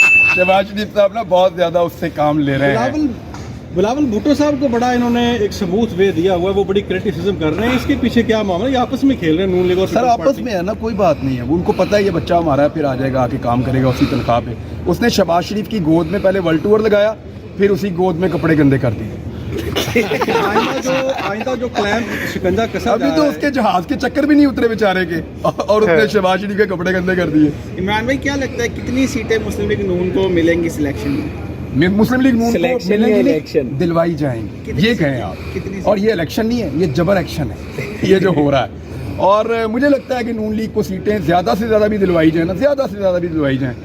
शहबाज शरीफ साहब ना बहुत ज्यादा उससे काम ले रहे हैं। बिलावल भुट्टो साहब को बड़ा इन्होंने एक सबूत वे दिया हुआ है, वो बड़ी क्रिटिसिज्म कर रहे हैं, इसके पीछे क्या मामला है? ये आपस में खेल रहे हैं नून लीग और सर आपस में है ना, कोई बात नहीं है। उनको पता है ये बच्चा हमारा है, फिर आ जाएगा आके काम करेगा उसी तनख्वाह पे। उसने शहबाज शरीफ की गोद में पहले वर्ल्ड टूर लगाया, फिर उसी गोद में कपड़े गंदे कर दिए। आइंदा जो क्लैम शिकंजा कसा अभी तो उसके जहाज के चक्कर भी नहीं उतरे बेचारे के, और उसने शहबाज शरीफ के कपड़े गंदे कर दिए। इमरान भाई क्या लगता है कितनी सीटें मुस्लिम लीग नून को मिलेंगी सिलेक्शन में? मुस्लिम लीग नून को मिलेंगी, इलेक्शन दिलवाई जाएंगी, ये कहें आप। कितनी और ये इलेक्शन नहीं है, ये जबर एक्शन है ये जो हो रहा है। और मुझे लगता है कि नून लीग को सीटें ज़्यादा से ज़्यादा भी दिलवाई जाए ना, ज़्यादा से ज़्यादा भी दिलवाई जाएँ,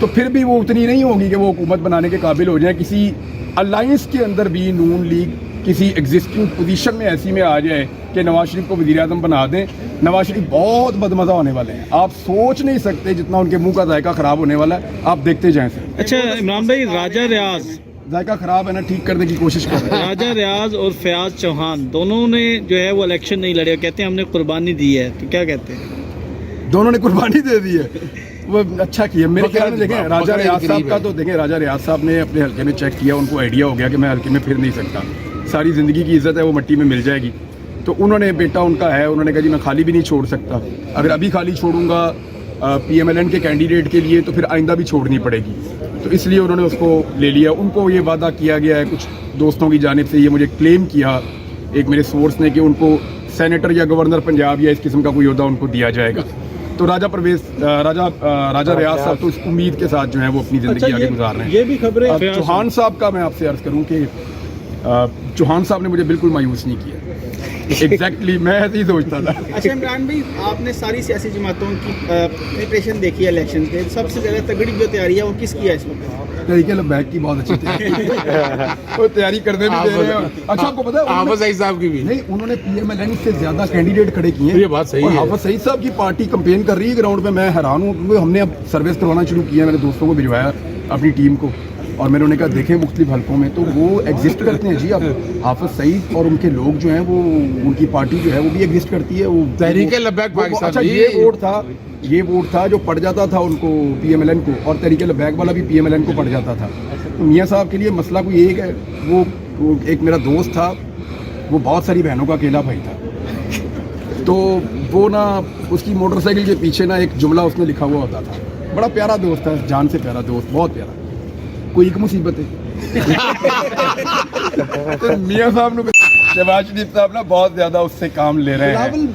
तो फिर भी वो उतनी नहीं होगी कि वो हुकूमत बनाने के काबिल हो जाए। किसी अलायंस के अंदर भी नून लीग किसी एग्जिस्टिंग पोजीशन में ऐसी में आ जाए कि नवाज शरीफ को वज़ीर आज़म बना दें। नवाज शरीफ बहुत बदमज़ा होने वाले हैं, आप सोच नहीं सकते जितना उनके मुंह का जायका ख़राब होने वाला है। आप देखते जाएं सर। अच्छा इमरान भाई, राजा रियाज जायका ख़राब है ना, ठीक करने की कोशिश कर रहे हैं। राजा रियाज और फयाज चौहान दोनों ने जो है वो इलेक्शन नहीं लड़े, कहते हैं हमने कुर्बानी दी है, तो क्या कहते हैं? दोनों ने कुर्बानी दे दी है, वो अच्छा किया मेरे ख्याल में। देखें राजा रियाज साहब का तो देखें, राजा रियाज साहब ने अपने हल्के में चेक किया, उनको आइडिया हो गया कि मैं हल्के में फिर नहीं सकता, सारी ज़िंदगी की इज़्ज़त है वो मिट्टी में मिल जाएगी। तो उन्होंने, बेटा उनका है, उन्होंने कहा जी मैं खाली भी नहीं छोड़ सकता, अगर अभी खाली छोड़ूंगा PMLN के कैंडिडेट के लिए तो फिर आइंदा भी छोड़नी पड़ेगी, तो इसलिए उन्होंने उसको ले लिया। उनको ये वादा किया गया है कुछ दोस्तों की जानिब से, ये मुझे क्लेम किया एक मेरे सोर्स ने कि उनको सेनेटर या गवर्नर पंजाब या इस किस्म का कोई ओहदा उनको दिया जाएगा। तो राजा रियाज साहब तो इस उम्मीद के साथ जो है वो अपनी ज़िंदगी आगे गुजार रहे हैं। ये भी खबरें अब चौहान साहब का मैं आपसे अर्ज़ करूं कि चौहान साहब ने मुझे बिल्कुल मायूस नहीं किया। एग्जैक्टली मैं ऐसे ही सोचता था। अच्छा इमरान भाई, आपने सारी सियासी जमातों की प्रिपरेशन देखी है इलेक्शन के, सबसे ज़्यादा तगड़ी जो तैयारी है वो किसकी है इस वक्त? तरीके लबैक की बहुत अच्छी तैयारी वो तैयारी करने भी दे रहे हैं। अच्छा आपको पता है हाफिज सईद साहब की भी नहीं, उन्होंने PMLN से ज्यादा कैंडिडेट खड़े किए हैं। ये बात सही है। हाफिज सईद साहब की पार्टी कंपेन कर रही है ग्राउंड पे, मैं हैरान हूँ क्योंकि हमने अब सर्विस करवाना शुरू किया, मैंने दोस्तों को भिजवाया अपनी टीम को, और मैंने उन्हें कहा देखें मुख्तलिफ हलकों में तो वो एग्जिस्ट करते हैं जी। अब हाफिज सईद और उनके लोग जो हैं वो, उनकी पार्टी जो है वो भी एग्जिस्ट करती है। वो तहरीके लबैक पाकिस्तान। अच्छा ये वोट था जो पड़ जाता था उनको PMLN को, और तहरीके लबैक वाला भी PMLN को पड़ जाता था। तो मियाँ साहब के लिए मसला कोई एक है, वो एक मेरा दोस्त था, वो बहुत सारी बहनों का अकेला भाई था, तो वो ना उसकी मोटरसाइकिल के पीछे ना एक जुमला उसने लिखा हुआ होता था, बड़ा प्यारा दोस्त है, जान से प्यारा दोस्त, बहुत प्यारा, कोई एक मुसीबत है। तो मियाँ साहब ने, शहबाज शरीफ साहब ना बहुत ज़्यादा उससे काम ले रहे हैं।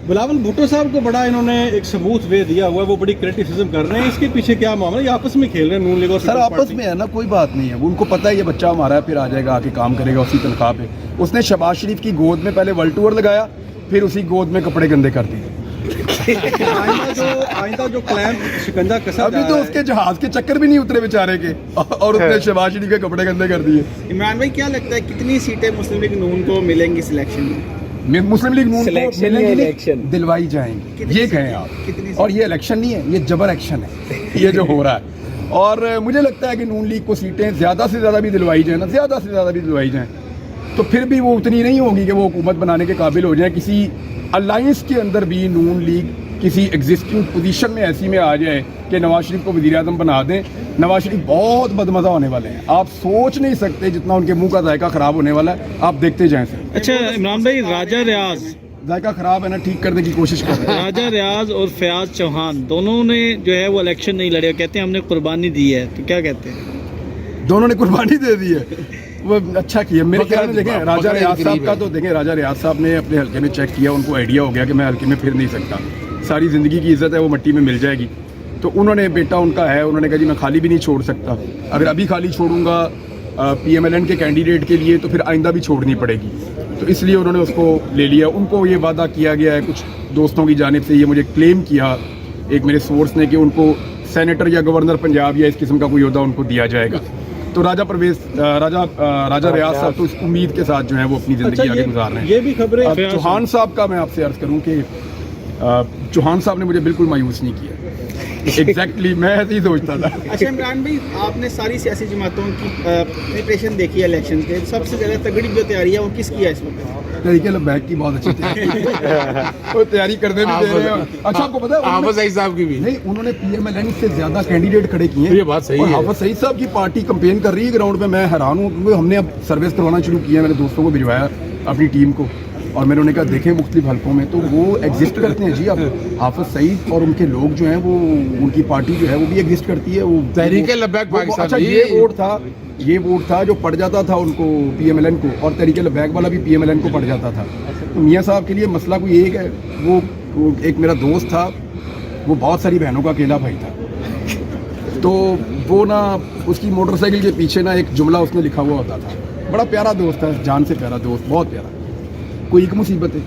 बिलावल भुट्टो साहब को बड़ा इन्होंने एक सबूत वे दिया हुआ है, वो बड़ी क्रिटिसिज्म कर रहे हैं, इसके पीछे क्या मामला है? ये आपस में खेल रहे हैं नून लीग और सर आपस में है ना, कोई बात नहीं है। उनको पता है ये बच्चा हमारा है, फिर आ जाएगा आके काम करेगा उसी तनख्वाह पे। उसने शहबाज शरीफ की गोद में पहले वर्ल्ड टूर लगाया, फिर उसी गोद में कपड़े गंदे कर दिए। आइंदा जो क्लैम शिकंजा कसा अभी तो उसके जहाज के चक्कर भी नहीं उतरे बेचारे के, और उसने शहबाज शरीफ के कपड़े गंदे कर दिए। इमरान भाई क्या लगता है कितनी सीटें मुस्लिम लीग नून को मिलेंगी सिलेक्शन में? मुस्लिम लीग नून को मिलेंगी, इलेक्शन दिलवाई जाएंगी, ये कहें आप। कितनी? और ये इलेक्शन नहीं है, ये जबर एक्शन है ये जो हो रहा है। और मुझे लगता है कि नून लीग को सीटें ज़्यादा से ज़्यादा भी दिलवाई जाए ना, ज़्यादा से ज़्यादा भी दिलवाई जाएँ, तो फिर भी वो उतनी नहीं होगी कि वो हुकूमत बनाने के काबिल हो जाए। किसी अलायंस के अंदर भी नून लीग किसी एग्जिस्टिंग पोजीशन में ऐसी में आ जाए कि नवाज शरीफ को वज़ीर आज़म बना दें। नवाज शरीफ बहुत बदमज़ा होने वाले हैं, आप सोच नहीं सकते जितना उनके मुंह का जायका ख़राब होने वाला है। आप देखते जाएं सर। अच्छा इमरान भाई, राजा रियाज जायका ख़राब है ना, ठीक करने की कोशिश कर रहे हैं। राजा रियाज और फयाज चौहान दोनों ने जो है वो इलेक्शन नहीं लड़े, कहते हैं हमने कुर्बानी दी है, तो क्या कहते हैं? दोनों ने कुर्बानी दे दी है, वो अच्छा किया मेरे ख्याल में। देखें राजा रियाज साहब का तो, देखें राजा रियाज साहब ने अपने हल्के में चेक किया, उनको आइडिया हो गया कि मैं हल्के में फिर नहीं सकता, सारी ज़िंदगी की इज़्ज़त है वो मिट्टी में मिल जाएगी। तो उन्होंने, बेटा उनका है, उन्होंने कहा जी मैं खाली भी नहीं छोड़ सकता, अगर अभी खाली छोड़ूंगा PMLN के कैंडिडेट के लिए तो फिर आइंदा भी छोड़नी पड़ेगी, तो इसलिए उन्होंने उसको ले लिया। उनको ये वादा किया गया है कुछ दोस्तों की जानिब से, ये मुझे क्लेम किया एक मेरे सोर्स ने कि उनको सेनेटर या गवर्नर पंजाब या इस किस्म का कोई ओहदा उनको दिया जाएगा। तो राजा रियाज साहब तो इस उम्मीद के साथ जो है वो अपनी ज़िंदगी आगे गुजार रहे हैं। ये भी खबरें चौहान साहब का मैं आपसे अर्ज़ करूं कि चौहान साहब ने मुझे बिल्कुल मायूस नहीं किया। एग्जैक्टली मैं ऐसे ही सोचता था। अच्छा इमरान भाई, आपने सारी सियासी जमातों की प्रिपरेशन देखी है इलेक्शन के, सबसे ज़्यादा तगड़ी जो तैयारी है वो किसकी है इस वक्त? तरीके लबैक की बहुत अच्छी तैयारी वो तैयारी करने भी दे रहे हैं। अच्छा आपको पता है हाफिज सईद साहब की भी। नहीं, उन्होंने PMLN से ज्यादा कैंडिडेट खड़े किए हैं। ये बात सही और है। हाफिज सईद साहब की पार्टी कैंपेन कर रही है ग्राउंड पे, मैं हैरान हूँ क्योंकि हमने अब सर्विस करवाना शुरू किया, मैंने दोस्तों को भिजवाया अपनी टीम को, और मैंने उन्हें कहा देखें मुख्तलिफ हलकों में तो वो एग्जिस्ट करते हैं जी। अब हाफिज सईद और उनके लोग जो हैं वो, उनकी पार्टी जो है वो भी एग्जिस्ट करती है। वो तहरीके लब्बैक पाकिस्तान अच्छा भी। ये वोट था जो पड़ जाता था उनको PMLN को, और तहरीके लब्बैक वाला भी PMLN को पड़ जाता था। तो मियाँ साहब के लिए मसला कोई एक है, वो एक मेरा दोस्त था, वो बहुत सारी बहनों का अकेला भाई था, तो वो ना उसकी मोटरसाइकिल के पीछे ना एक जुमला उसने लिखा हुआ होता था, बड़ा प्यारा दोस्त था, जान से प्यारा दोस्त, बहुत प्यारा। कोई एक मुसीबत है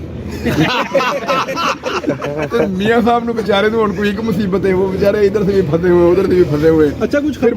तो मियाँ साहब ने बेचारे तो उनको एक मुसीबत है, वो बेचारे इधर से भी फंसे हुए उधर से भी फंसे हुए। अच्छा कुछ फिर